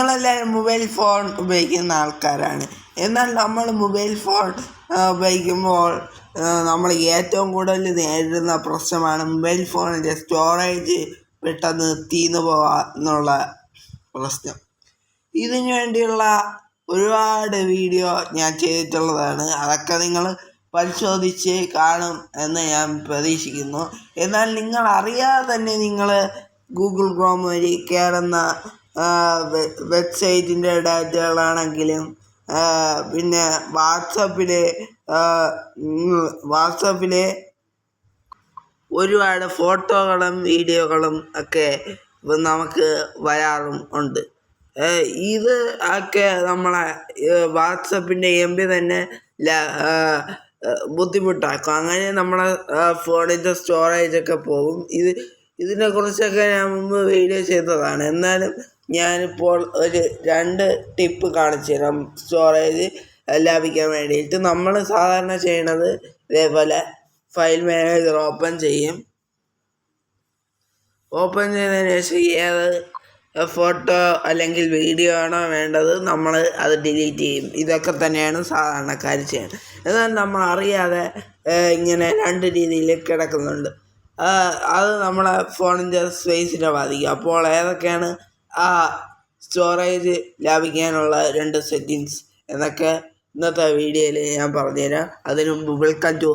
നമ്മളെല്ലാവരും mobile phone ഉപയോഗിക്കുന്ന ആൾക്കാരാണ്. എന്നാൽ നമ്മൾ മൊബൈൽ ഫോൺ ഉപയോഗിക്കുമ്പോൾ നമ്മൾ ഏറ്റവും കൂടുതൽ നേരിടുന്ന പ്രശ്നമാണ് മൊബൈൽ ഫോണിൻ്റെ സ്റ്റോറേജ് പെട്ടെന്ന് തീർന്നു എന്നുള്ള പ്രശ്നം. ഇതിനു വേണ്ടിയുള്ള ഒരുപാട് വീഡിയോ ഞാൻ ചെയ്തിട്ടുള്ളതാണ്. അതൊക്കെ നിങ്ങൾ പരിശോധിച്ച് കാണും എന്ന് ഞാൻ പ്രതീക്ഷിക്കുന്നു. എന്നാൽ നിങ്ങൾ അറിയാതെ തന്നെ നിങ്ങൾ ഗൂഗിൾ ക്രോം വഴി കയറുന്ന വെബ്സൈറ്റിൻ്റെ ഡാറ്റകളാണെങ്കിലും പിന്നെ വാട്സപ്പിലെ ഒരുപാട് ഫോട്ടോകളും വീഡിയോകളും ഒക്കെ നമുക്ക് വരാറും ഉണ്ട്. ഇത് ഒക്കെ നമ്മളെ വാട്സപ്പിൻ്റെ MB തന്നെ ബുദ്ധിമുട്ടാക്കും. അങ്ങനെ നമ്മളെ ഫോണിൻ്റെ സ്റ്റോറേജൊക്കെ പോകും. ഇതിനെക്കുറിച്ചൊക്കെ ഞാൻ മുമ്പ് വീഡിയോ ചെയ്തതാണ്. എന്നാലും ഞാനിപ്പോൾ ഒരു 2 ടിപ്പ് കാണിച്ചു തരാം സ്റ്റോറേജ് ലാഭിക്കാൻ വേണ്ടിയിട്ട്. നമ്മൾ സാധാരണ ചെയ്യണത് ഇതേപോലെ ഫയൽ മാനേജർ ഓപ്പൺ ചെയ്യും. ഓപ്പൺ ചെയ്തതിന് ശേഷം ഏത് ഫോട്ടോ അല്ലെങ്കിൽ വീഡിയോ ആണോ വേണ്ടത് നമ്മൾ അത് ഡിലീറ്റ് ചെയ്യും. ഇതൊക്കെ തന്നെയാണ് സാധാരണക്കാർ ചെയ്യുന്നത്. എന്നാൽ നമ്മൾ അറിയാതെ ഇങ്ങനെ 2 രീതിയിൽ കിടക്കുന്നുണ്ട്. അത് നമ്മളെ ഫോണിൻ്റെ സ്പേസിനെ ബാധിക്കും. അപ്പോൾ ഏതൊക്കെയാണ് ആ സ്റ്റോറേജ് ലാഭിക്കാനുള്ള 2 സെറ്റിങ്സ് എന്നൊക്കെ ഇന്നത്തെ വീഡിയോയിൽ ഞാൻ പറഞ്ഞുതരാം. അതിനു മുമ്പ് welcome to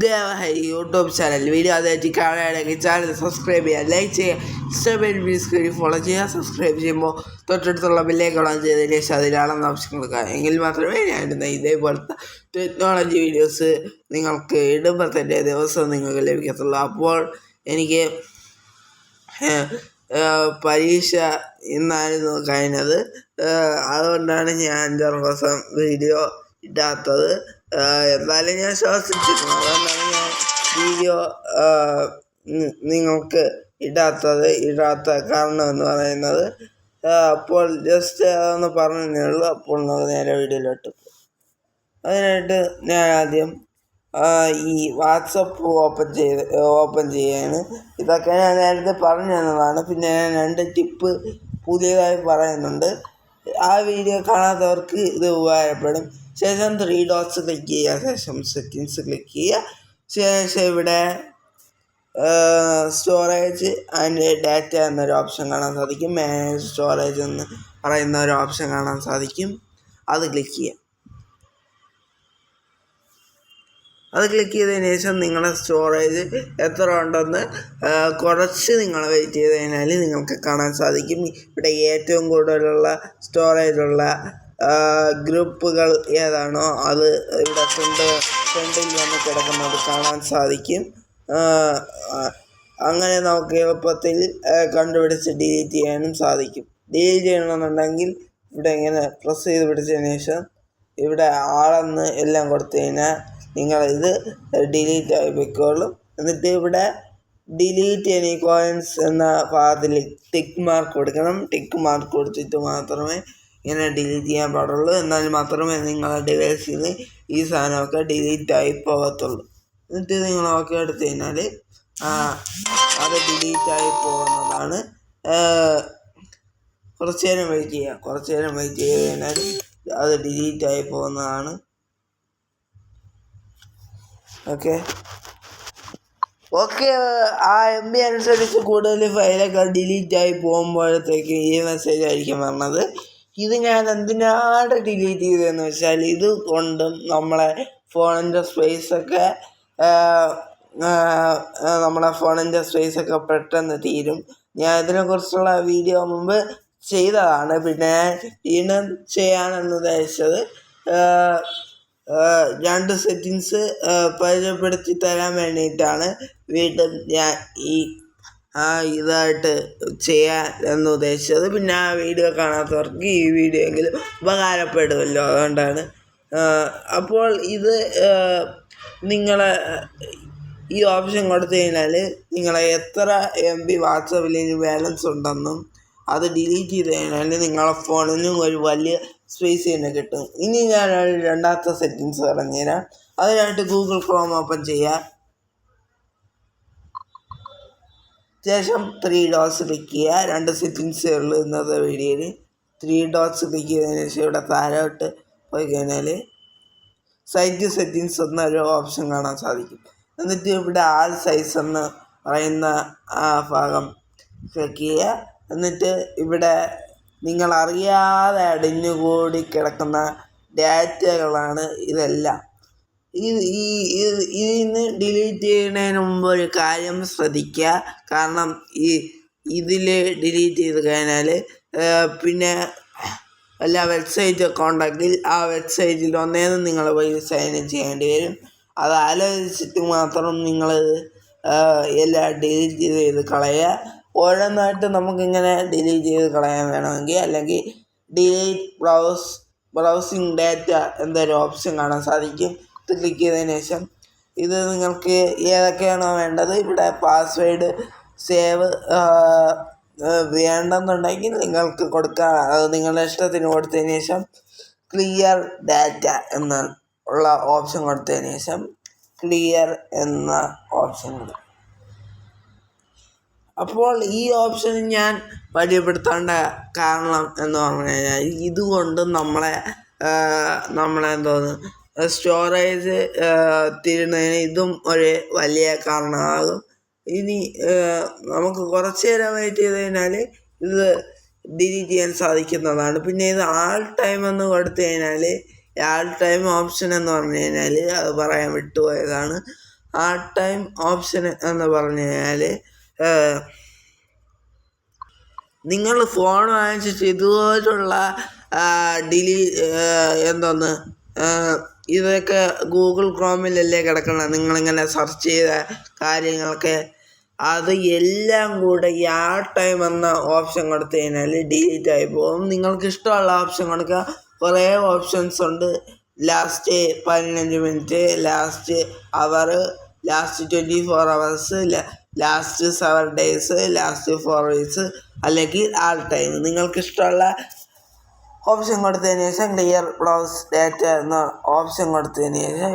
Devahari YouTube channel. Video ആദ്യമായിട്ട് കാണുകയാണെങ്കിൽ ചാനൽ സബ്സ്ക്രൈബ് ചെയ്യുക, ലൈക്ക് ചെയ്യുക, ഇൻസ്റ്റാഗ്രാമിൽ ഫോളോ ചെയ്യുക. സബ്സ്ക്രൈബ് ചെയ്യുമ്പോൾ തൊട്ടടുത്തുള്ള ബെല്ലേക്ക് ഓൺ ചെയ്തതിന് ശേഷം അതിലാണെന്ന് ഓപ്ഷൻ കൊടുക്കുക. എങ്കിൽ മാത്രമേ ഞാൻ ഇടുന്ന ഇതേപോലത്തെ ടെക്നോളജി വീഡിയോസ് നിങ്ങൾക്ക് ഇടുമ്പോൾ തന്നെ ദിവസവും നിങ്ങൾക്ക് ലഭിക്കത്തുള്ളൂ. അപ്പോൾ എനിക്ക് പരീക്ഷ ഇന്നായിരുന്നു കഴിഞ്ഞത്. അതുകൊണ്ടാണ് ഞാൻ 5-6 ദിവസം വീഡിയോ ഇടാത്തത്. എന്നാലും ഞാൻ ശ്വാസിച്ചിരുന്നു. അതുകൊണ്ടാണ് ഞാൻ വീഡിയോ നിങ്ങൾക്ക് ഇടാത്ത കാരണം എന്ന് പറയുന്നത്. അപ്പോൾ ജസ്റ്റ് അതൊന്ന് പറഞ്ഞതേ ഉള്ളൂ. അപ്പോൾ നമുക്ക് നേരെ വീഡിയോയിലോട്ട് പോകും. അതിനായിട്ട് ഞാൻ ആദ്യം ഈ വാട്സപ്പ് ഓപ്പൺ ചെയ്യാണ്. ഇതൊക്കെ ഞാൻ നേരത്തെ പറഞ്ഞു തന്നതാണ്. പിന്നെ ഞാൻ 2 ടിപ്പ് പുതിയതായി പറയുന്നുണ്ട്. ആ വീഡിയോ കാണാത്തവർക്ക് ഇത് ഉപകാരപ്പെടും. ശേഷം 3 ഡോട്ട്സ് ക്ലിക്ക് ചെയ്യുക. ശേഷം സെറ്റിങ്സ് ക്ലിക്ക് ചെയ്യുക. ശേഷം ഇവിടെ സ്റ്റോറേജ് ആൻഡ് ഡാറ്റ എന്നൊരു ഓപ്ഷൻ കാണാൻ സാധിക്കും. മാനേജ് സ്റ്റോറേജ് എന്ന് പറയുന്ന ഒരു ഓപ്ഷൻ കാണാൻ സാധിക്കും. അത് ക്ലിക്ക് ചെയ്യുക. അത് ക്ലിക്ക് ചെയ്തതിന് ശേഷം നിങ്ങളുടെ സ്റ്റോറേജ് എത്ര ഉണ്ടെന്ന് കുറച്ച് നിങ്ങൾ വെയിറ്റ് ചെയ്ത് കഴിഞ്ഞാൽ നിങ്ങൾക്ക് കാണാൻ സാധിക്കും. ഇവിടെ ഏറ്റവും കൂടുതലുള്ള സ്റ്റോറേജുള്ള ഗ്രൂപ്പുകൾ ഏതാണോ അത് ഇവിടെ ഫ്രണ്ടിൽ വന്ന് കിടക്കുന്നത് കാണാൻ സാധിക്കും. അങ്ങനെ നമുക്ക് എളുപ്പത്തിൽ കണ്ടുപിടിച്ച് ഡിലീറ്റ് ചെയ്യാനും സാധിക്കും. ഡിലീറ്റ് ചെയ്യണമെന്നുണ്ടെങ്കിൽ ഇവിടെ ഇങ്ങനെ പ്രസ് ചെയ്ത് പിടിച്ചതിന് ശേഷം ഇവിടെ ആളെന്ന് എല്ലാം കൊടുത്തു കഴിഞ്ഞാൽ നിങ്ങളിത് ഡിലീറ്റ് ആയി പോയിക്കോളും. എന്നിട്ട് ഇവിടെ ഡിലീറ്റ് എനി കോയിൻസ് എന്ന ഭാഗത്തിൽ ടിക്ക് മാർക്ക് കൊടുക്കണം. ടിക്ക് മാർക്ക് കൊടുത്തിട്ട് മാത്രമേ ഇങ്ങനെ ഡിലീറ്റ് ചെയ്യാൻ പാടുള്ളൂ. എന്നാൽ മാത്രമേ നിങ്ങളുടെ ഡിവൈസിൽ നിന്ന് ഈ സാധനമൊക്കെ ഡിലീറ്റ് ആയി പോകത്തുള്ളൂ. എന്നിട്ട് നിങ്ങൾ ഓക്കെ എടുത്തു കഴിഞ്ഞാൽ അത് ഡിലീറ്റ് ആയി പോകുന്നതാണ്. കുറച്ച് നേരം വെയിറ്റ് ചെയ്ത് കഴിഞ്ഞാൽ അത് ഡിലീറ്റ് ആയി പോകുന്നതാണ്. ഓക്കെ ആ MB അനുസരിച്ച് കൂടുതൽ ഫയലൊക്കെ ഡിലീറ്റ് ആയി പോകുമ്പോഴത്തേക്ക് ഈ മെസ്സേജ് ആയിരിക്കും പറഞ്ഞത്. ഇത് ഞാൻ എന്തിനാണ് ഡിലീറ്റ് ചെയ്തതെന്ന് വെച്ചാൽ ഇത് കൊണ്ടും നമ്മളെ ഫോണിൻ്റെ സ്പേസൊക്കെ പെട്ടെന്ന് തീരും. ഞാൻ ഇതിനെക്കുറിച്ചുള്ള വീഡിയോ മുമ്പ് ചെയ്തതാണ്. പിന്നെ വീണ്ടും ചെയ്യാനെന്ന് ഉദ്ദേശിച്ചത് 2 സെറ്റിങ്സ് പരിചയപ്പെടുത്തി തരാൻ വേണ്ടിയിട്ടാണ് വീണ്ടും ഞാൻ ഇതായിട്ട് ചെയ്യാൻ എന്ന് ഉദ്ദേശിച്ചത്. പിന്നെ ആ വീഡിയോ കാണാത്തവർക്ക് ഈ വീഡിയോ എങ്കിലും ഉപകാരപ്പെടുമല്ലോ, അതുകൊണ്ടാണ്. അപ്പോൾ ഇത് നിങ്ങൾ ഈ ഓപ്ഷൻ കൊടുത്തു കഴിഞ്ഞാൽ നിങ്ങളെ എത്ര MB വാട്സപ്പിൽ ബാലൻസ് ഉണ്ടെന്നും അത് ഡിലീറ്റ് ചെയ്ത് കഴിഞ്ഞാൽ നിങ്ങളെ ഫോണിനും ഒരു വലിയ സ്പേസ് തന്നെ കിട്ടും. ഇനി ഞാൻ 2ാമത്തെ സെറ്റിങ്സ് പറഞ്ഞുതരാം. അതിനായിട്ട് ഗൂഗിൾ ക്രോം ഓപ്പൺ ചെയ്യുക. ശേഷം 3 ഡോട്ട്സ് ക്ലിക്ക് ചെയ്യുക. 2 സെറ്റിങ്സേ ഉള്ളൂ ഇന്നത്തെ വീഡിയോയിൽ. 3 ഡോട്ട്സ് ക്ലിക്ക് ചെയ്തതിന് ശേഷം ഇവിടെ താഴോട്ട് പോയി കഴിഞ്ഞാൽ സൈറ്റ് സെറ്റിങ്സ് എന്നൊരു ഓപ്ഷൻ കാണാൻ സാധിക്കും. എന്നിട്ട് ഇവിടെ ആൾ സൈസ് എന്ന് പറയുന്ന ആ ഭാഗം ക്ലിക്ക് ചെയ്യുക. എന്നിട്ട് ഇവിടെ നിങ്ങളറിയാതെ അടിഞ്ഞുകൂടി കിടക്കുന്ന ഡാറ്റകളാണ് ഇതെല്ലാം. ഇതിന്ന് ഡിലീറ്റ് ചെയ്യുന്നതിന് മുമ്പ് ഒരു കാര്യം ശ്രദ്ധിക്കുക. കാരണം ഇതിൽ ഡിലീറ്റ് ചെയ്ത് കഴിഞ്ഞാൽ പിന്നെ വല്ല വെബ്സൈറ്റ് ഒക്കെ ഉണ്ടെങ്കിൽ ആ വെബ്സൈറ്റിൽ ഒന്നേന്ന് നിങ്ങൾ പോയി സൈൻ ഇൻ ചെയ്യേണ്ടി വരും. അത് ആലോചിച്ചിട്ട് മാത്രം നിങ്ങൾ എല്ലാം ഡിലീറ്റ് ചെയ്ത് കളയുക. ഓരോന്നായിട്ട് നമുക്കിങ്ങനെ ഡിലീറ്റ് ചെയ്ത് കളയാൻ വേണമെങ്കിൽ അല്ലെങ്കിൽ ഡിലീറ്റ് ബ്രൗസിങ് ഡാറ്റ എന്നൊരു ഓപ്ഷൻ കാണാൻ സാധിക്കും. ഇത് ക്ലിക്ക് ചെയ്തതിന് ശേഷം ഇത് നിങ്ങൾക്ക് ഏതൊക്കെയാണോ വേണ്ടത് ഇവിടെ പാസ്വേഡ് സേവ് വേണ്ടെന്നുണ്ടെങ്കിൽ നിങ്ങൾക്ക് കൊടുക്കുക. അത് നിങ്ങളുടെ ഇഷ്ടത്തിന് കൊടുത്തതിന് ശേഷം ക്ലിയർ ഡാറ്റ എന്നുള്ള ഓപ്ഷൻ കൊടുത്തതിന് ശേഷം ക്ലിയർ എന്ന ഓപ്ഷൻ കൊടുക്കും. അപ്പോൾ ഈ ഓപ്ഷൻ ഞാൻ പരിചയപ്പെടുത്തേണ്ട കാരണം എന്ന് പറഞ്ഞു കഴിഞ്ഞാൽ ഇതുകൊണ്ട് നമ്മളെന്തോന്ന് സ്റ്റോറേജ് തീരുന്നതിന് ഇതും ഒരു വലിയ കാരണമാകും. ഇനി നമുക്ക് കുറച്ച് നേരം വെയിറ്റ് ചെയ്ത് കഴിഞ്ഞാൽ ഇത് ഡിലീറ്റ് ചെയ്യാൻ സാധിക്കുന്നതാണ്. പിന്നെ ഇത് ആൾ ടൈം എന്ന് കൊടുത്തു കഴിഞ്ഞാൽ ആൾ ടൈം ഓപ്ഷൻ എന്ന് പറഞ്ഞു കഴിഞ്ഞാൽ അത് പറയാൻ വിട്ടുപോയതാണ്. ആൾ ടൈം ഓപ്ഷൻ എന്ന് പറഞ്ഞു കഴിഞ്ഞാൽ നിങ്ങൾ ഫോൺ വാങ്ങിച്ചിട്ട് ഇതുപോലുള്ള ഇതൊക്കെ ഗൂഗിൾ ക്രോമിലല്ലേ കിടക്കണം. നിങ്ങളിങ്ങനെ സെർച്ച് ചെയ്ത കാര്യങ്ങളൊക്കെ അത് എല്ലാം കൂടെ ഈ ആൾ ടൈം എന്ന ഓപ്ഷൻ കൊടുത്തു കഴിഞ്ഞാൽ ഡിലീറ്റ് ആയി പോകും. നിങ്ങൾക്ക് ഇഷ്ടമുള്ള ഓപ്ഷൻ കൊടുക്കുക. കുറേ ഓപ്ഷൻസ് ഉണ്ട്. Last 15 minute, last hour, last 24 hours, last 7 days, last 4 weeks, അല്ലെങ്കിൽ ആൾ ടൈം. നിങ്ങൾക്ക് ഇഷ്ടമുള്ള ഓപ്ഷൻ കൊടുത്തതിന് ശേഷം ക്ലിയർ ബ്രൗസ് ഡാറ്റ എന്ന ഓപ്ഷൻ കൊടുത്തതിന് ശേഷം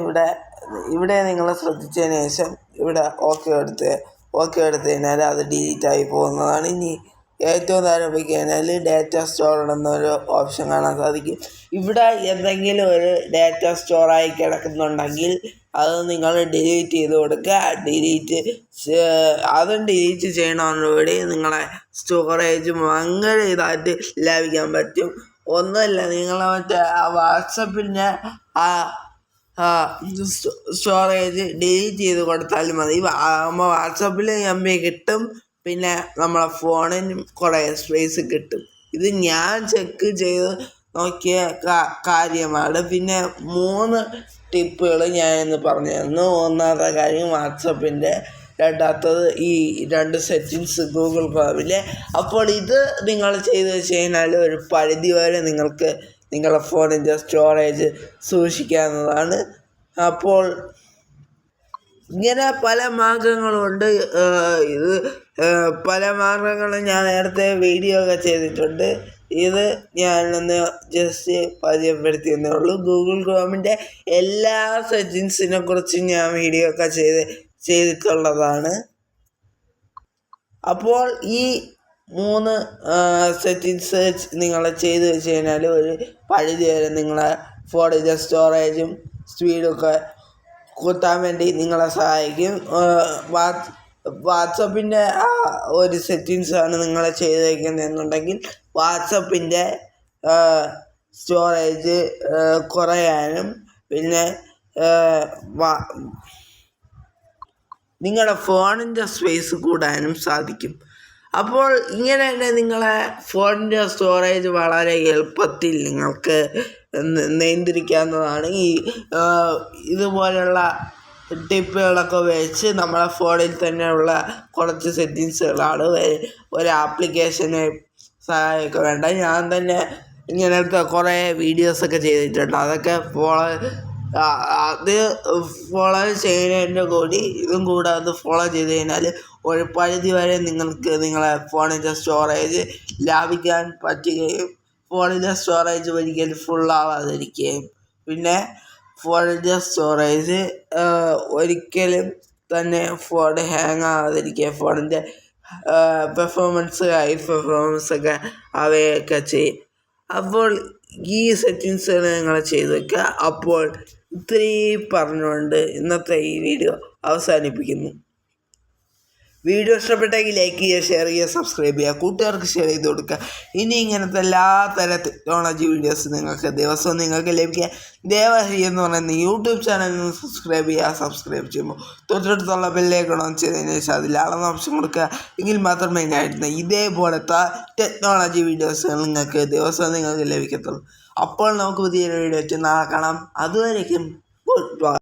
ഇവിടെ നിങ്ങൾ ശ്രദ്ധിച്ചതിന് ശേഷം ഇവിടെ ഓക്കെ എടുത്ത് കഴിഞ്ഞാൽ അത് ഡിലീറ്റ് ആയി പോകുന്നതാണ്. ഇനി ഏറ്റവും താഴെ പോയി കഴിഞ്ഞാൽ ഡാറ്റ സ്റ്റോർഡ് എന്നൊരു ഓപ്ഷൻ കാണാൻ സാധിക്കും. ഇവിടെ എന്തെങ്കിലും ഒരു ഡാറ്റ സ്റ്റോറായി കിടക്കുന്നുണ്ടെങ്കിൽ അത് നിങ്ങൾ ഡിലീറ്റ് ചെയ്ത് കൊടുക്കുക. അതും ഡിലീറ്റ് ചെയ്യണമെന്നുകൂടി നിങ്ങളെ സ്റ്റോറേജ് ഭയങ്കര ഇതായിട്ട് ലാഭിക്കാൻ പറ്റും. ഒന്നുമില്ല, നിങ്ങളെ മറ്റേ വാട്സപ്പിൻ്റെ സ്റ്റോറേജ് ഡിലീറ്റ് ചെയ്ത് കൊടുത്താലും മതി. നമ്മൾ വാട്സപ്പിൽ MB കിട്ടും, പിന്നെ നമ്മളെ ഫോണിനും കുറേ സ്പേസ് കിട്ടും. ഇത് ഞാൻ ചെക്ക് ചെയ്ത് നോക്കിയ കാര്യമാണ്. പിന്നെ 3 ടിപ്പുകൾ ഞാൻ ഇന്ന് പറഞ്ഞു തന്നു. ഒന്നാമത്തെ കാര്യം വാട്സപ്പിൻ്റെ, രണ്ടാമത്തത് ഈ 2 സെറ്റിങ്സ് ഗൂഗിൾ ക്രോമിലെ. അപ്പോൾ ഇത് നിങ്ങൾ ചെയ്ത് വെച്ച് കഴിഞ്ഞാൽ ഒരു പരിധി വരെ നിങ്ങൾക്ക് നിങ്ങളുടെ ഫോണിൻ്റെ സ്റ്റോറേജ് സൂക്ഷിക്കാവുന്നതാണ്. അപ്പോൾ ഇങ്ങനെ പല മാർഗങ്ങളുണ്ട്. ഇത് പല മാർഗങ്ങളും ഞാൻ നേരത്തെ വീഡിയോ ഒക്കെ ചെയ്തിട്ടുണ്ട്. ഇത് ഞാനൊന്ന് ജസ്റ്റ് പരിചയപ്പെടുത്തിയെന്നേ ഉള്ളൂ. ഗൂഗിൾ ക്രോമിൻ്റെ എല്ലാ സെറ്റിങ്സിനെ കുറിച്ചും ഞാൻ വീഡിയോ ഒക്കെ ചെയ്തിട്ടുള്ളതാണ്. അപ്പോൾ ഈ 3 സെറ്റിങ്സ് നിങ്ങൾ ചെയ്ത് വെച്ച് കഴിഞ്ഞാൽ ഒരു പരിധി വരെ നിങ്ങളെ ഫോണിൻ്റെ സ്റ്റോറേജും സ്പീഡൊക്കെ കൂട്ടാൻ വേണ്ടി നിങ്ങളെ സഹായിക്കും. വാട്സപ്പിൻ്റെ ഒരു സെറ്റിങ്സാണ് നിങ്ങൾ ചെയ്ത് വയ്ക്കുന്നതെന്നുണ്ടെങ്കിൽ വാട്സപ്പിൻ്റെ സ്റ്റോറേജ് കുറയാനും പിന്നെ നിങ്ങളുടെ ഫോണിൻ്റെ സ്പേസ് കൂടാനും സാധിക്കും. അപ്പോൾ ഇങ്ങനെ തന്നെ നിങ്ങളെ ഫോണിൻ്റെ സ്റ്റോറേജ് വളരെ എളുപ്പത്തിൽ നിങ്ങൾക്ക് നിയന്ത്രിക്കാവുന്നതാണ്. ഇതുപോലുള്ള ടിപ്പുകളൊക്കെ വെച്ച് നമ്മളെ ഫോണിൽ തന്നെയുള്ള കുറച്ച് സെറ്റിങ്സുകളാണ്. ഒരു ആപ്ലിക്കേഷന് സഹായമൊക്കെ വേണ്ട. ഞാൻ തന്നെ ഇങ്ങനത്തെ കുറേ വീഡിയോസൊക്കെ ചെയ്തിട്ടുണ്ട്. അതൊക്കെ ഫോളോ ചെയ്യുന്നതിൻ്റെ കൂടി ഇതും കൂടാതെ ഫോളോ ചെയ്ത് കഴിഞ്ഞാൽ ഒരു പരിധി വരെ നിങ്ങൾക്ക് നിങ്ങളെ ഫോണിൻ്റെ സ്റ്റോറേജ് ലാഭിക്കാൻ പറ്റുകയും ഫോണിൻ്റെ സ്റ്റോറേജ് ഒരിക്കലും ഫുള്ളാവാതിരിക്കുകയും പിന്നെ ഫോണിൻ്റെ സ്റ്റോറേജ് ഒരിക്കലും തന്നെ ഫോൺ ഹാങ് ആവാതിരിക്കുക, ഫോണിൻ്റെ പെർഫോമൻസ് ഹൈ പെർഫോമൻസ് ഒക്കെ അവയൊക്കെ ചെയ്യും. അപ്പോൾ ഈ സെറ്റിങ്സ് നിങ്ങൾ ചെയ്ത് വെക്കുക. അപ്പോൾ ഇത്രയും പറഞ്ഞുകൊണ്ട് ഇന്നത്തെ ഈ വീഡിയോ അവസാനിപ്പിക്കുന്നു. വീഡിയോ ഇഷ്ടപ്പെട്ടെങ്കിൽ ലൈക്ക് ചെയ്യുക, ഷെയർ ചെയ്യുക, സബ്സ്ക്രൈബ് ചെയ്യുക, കൂട്ടുകാർക്ക് ഷെയർ ചെയ്ത് കൊടുക്കുക. ഇനി ഇങ്ങനത്തെ എല്ലാ തരം ടെക്നോളജി വീഡിയോസ് ദിവസവും നിങ്ങൾക്ക് ലഭിക്കാൻ ദേവഹരി എന്ന് പറയുന്ന യൂട്യൂബ് ചാനലിൽ സബ്സ്ക്രൈബ് ചെയ്യുക. സബ്സ്ക്രൈബ് ചെയ്യുമ്പോൾ തൊട്ടടുത്തുള്ള ബെല്ലേക്ക് ഓൺ ചെയ്തതിന് ശേഷം അതിൽ ആളെന്ന ഓപ്ഷൻ കൊടുക്കുക. എങ്കിൽ മാത്രമേ ഇതേപോലത്തെ ടെക്നോളജി വീഡിയോസ് ദിവസവും നിങ്ങൾക്ക് ലഭിക്കത്തുള്ളൂ. അപ്പോൾ നമുക്ക് പുതിയൊരു വീഡിയോ നാളെ കാണാം. അതുവരേക്കും ഗുഡ് ബൈ.